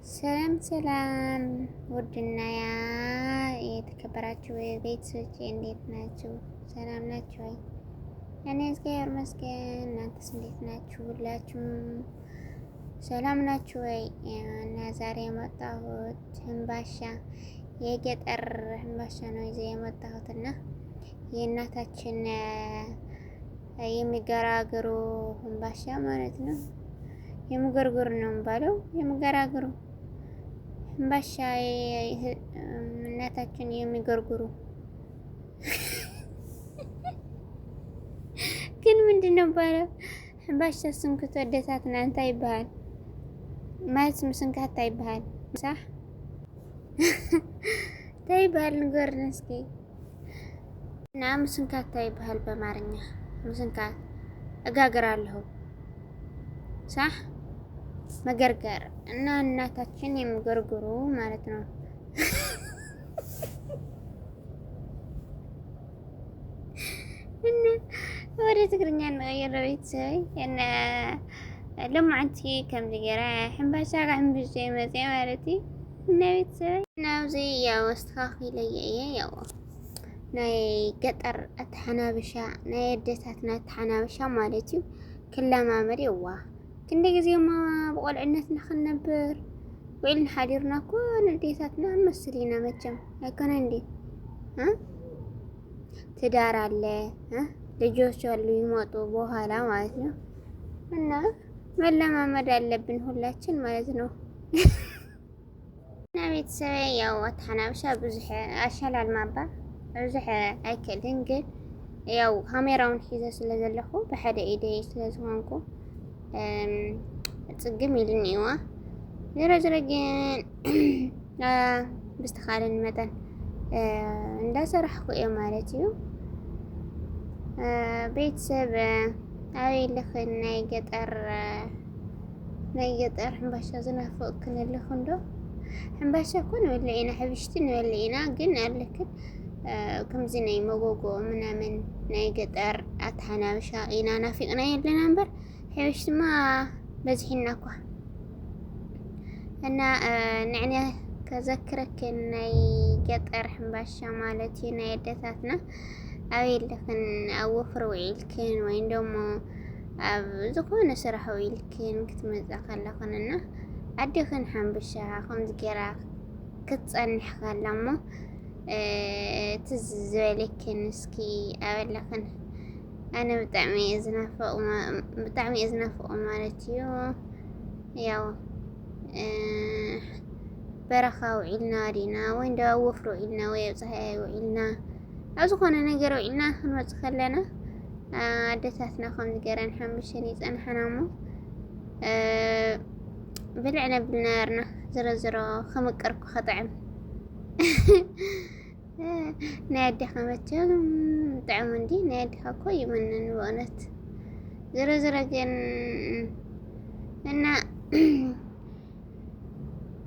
ሰላም ሰላም ውድና የተከበራችሁ ቤተሰቦቼ እንዴት ናችሁ? ሰላም ናችሁ ወይ? እኔ እግዚአብሔር ይመስገን። እናንተስ እንዴት ናችሁ? ሁላችሁም ሰላም ናችሁ ወይ? እና ዛሬ የመጣሁት ህንባሻ የገጠር ህንባሻ ነው ይዤ የመጣሁትና የእናታችን የሚገራግሩ ህንባሻ ማለት ነው። የምገርግር ነው የሚባለው። የምገራግሩ ህንባሻ እናታችን የሚገርግሩ ግን ምንድነው ባለው ህንባሻ ስንክቶ ደሳት ናንታ ይባል ማለት ምስንካታ ይባል صح ታይባል ንገርን እስኪ እና ምስንካታ ይባል በአማርኛ ምስንካት እጋግራለሁ صح መገርገር እና እናታችን የሚገርግሩ ማለት ነው። እና ወደ ትግርኛ ነው የረቤት እና ለማንቺ ከም ዝገራ ሕምባሻ ሕምብሽ መጽ ማለቲ እና ቤተሰብ ናውዚ ያው አስተኻኺለ ያው ናይ ገጠር አትሐናብሻ ናይ ደታትና አትሐናብሻ ማለት እዩ ክለማመድ ይዋ ክንደ ጊዜ ማ በቆልዕነት ነበር ወይል ሓዲርና ኮን ዴታትና መስሊና መቸም አይኮነ እንዴ ትዳር አለ ልጆች አሉ ይሞቱ በኋላ ማለት ነው። እና መለማመድ አለብን ሁላችን ማለት ነው። እና ቤተሰብ ያው አትሐናብሻ ብዙሕ አሻላል ማባ ብዙሕ አይከልን ግን ያው ካሜራውን ሒዘ ስለዘለኹ በሓደ ኢደ ስለዝኾንኩ ጽግም ይልኒዋ ዝረዝረግን ብስተኻልን መጠን እንዳሰራሕኩ እየ ማለት እዩ። ቤተሰብ አበይ ልኽን ናይ ገጠር ሕምባሻ ዝናፍቕ ክንልኽን ዶ ሕምባሻ እኮ ንበልዒና ሕብሽቲ ንበልዒና ግን አለክን ከምዚ ናይ መጎጎ ምናምን ናይ ገጠር አትሐናብሻ ኢና ናፊቕና የለና እምበር ሕብሽቲማ በዝሒና እኳ እና ንዕና ከዘክረክን ናይ ገጠር ሕምባሻ ማለት እዩ ናይ ኣዴታትና ኣበይ ልኽን ኣብ ወፍሪ ውዒልክን ወይ ደሞ ኣብ ዝኾነ ስራሕ ውዒልክን ክትመጽእ ከለኽንና ኣዴኽን ሕምባሻ ከምዚ ጌራ ክትጸንሕ ከላ እሞ ትዝ ዝበለክን እስኪ ኣበለኽን ኣነ ብጣዕሚ ዝናፍቕ ማለት እዩ። ያው በረኻ ውዒልና ዲና ወይ እንደ ወፍሪ ውዒልና ወይ ኣብ ፀሓይ ውዒልና ኣብ ዝኾነ ነገር ውዒልና ክንወጽእ ከለና ኣዴታትና ከምዚ ገረን ሕምባሻን ይጸንሐና እሞ ብልዕና ብልነበርና ዝረዝሮ ከመቀርኩ ከጥዕም ናይ ኣዴኻ መቸም ጥዕም እንዲ ናይ ኣዴኻ እኮ ይመንን በእውነት ዝረዝረ ግን እና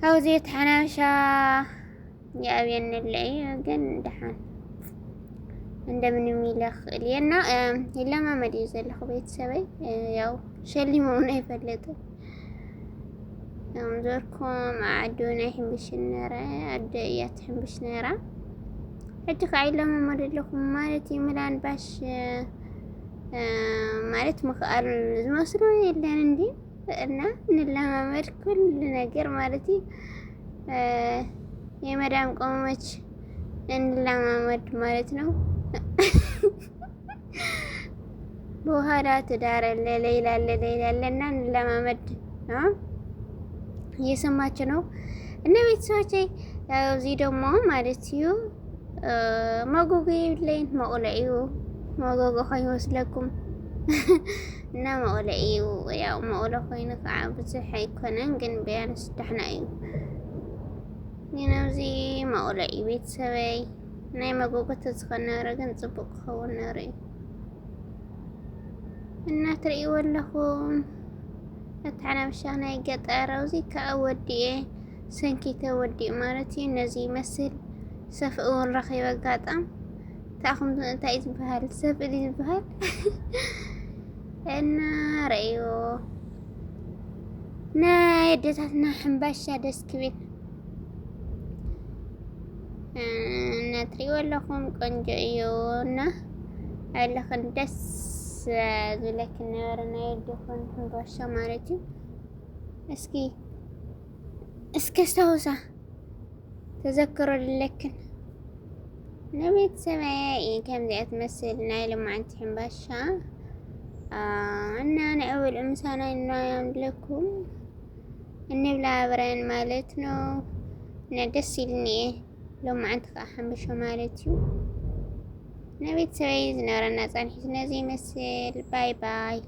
አውዚ አትሐናብሻ ያብየንለይ ግን ደሃን እንደምንም ይለኽ ለና ይለማመድ ይዘልኹ ቤተሰበይ ያው ሸሊመውን አይፈለጥ ያው ዘርኩም አዱና ሕምብሽ ነራ አደያት ሕምብሽ ነራ እጅ ካይለማመድ ለኩም ማለት ይምላን ባሽ ማለት መኻል ዝመስሉ የለን እንዴ እና እንለማመድ ኩል ነገር ማለት የመዳም ቆመች እንለማመድ ማለት ነው። በኋላ ትዳር ለሌላ ለና እንለማመድ እየሰማችሁ ነው። እና ቤተሰቦቼ እዚህ ደግሞ ማለት እዩ መጎጎ ይብለኝ መቆለዩ መጎጎ ይመስለኩም እና መቆለዩ ያው መቆለ ኮይኑ ከዓ ብዙሕ ኣይኮነን ግን ቢያንስ ደሕና እዩ ይነውዚ መቆለዩ ቤተሰበይ ናይ መጎጎ ተዝኸነበረ ግን ጽቡቕ ክኸውን ነይሩ እዩ እና ትርእይዎ ኣለኹም አትሐናብሻ ናይ ገጠር ኣብዚ ከዓ ወዲኤ ሰንኪተ ወዲእ ማለት እዩ ነዚ ይመስል ሰፍእ እውን ረኺበ ኣጋጣም ታኹም እንታይ ዝበሃል ሰፍእ ዝበሃል እና ረእዮ نا يدتاتنا حنباشا دس كبير ناتري ولكم قنجيونا لكن دس ذلك النارنا يدكم حنباشا مالتي اسكي استوسا تذكروا لكن نبيت سماعي كم دي أتمثل نايل مع أنت حنباشا أنا أول إنسانة إنه لكم إني بلا برين مالتنا ندسيلني لو ما عندك أحمبشو مالتيو نبيت سوي زنار الناس عن حسنا زي مثل باي باي.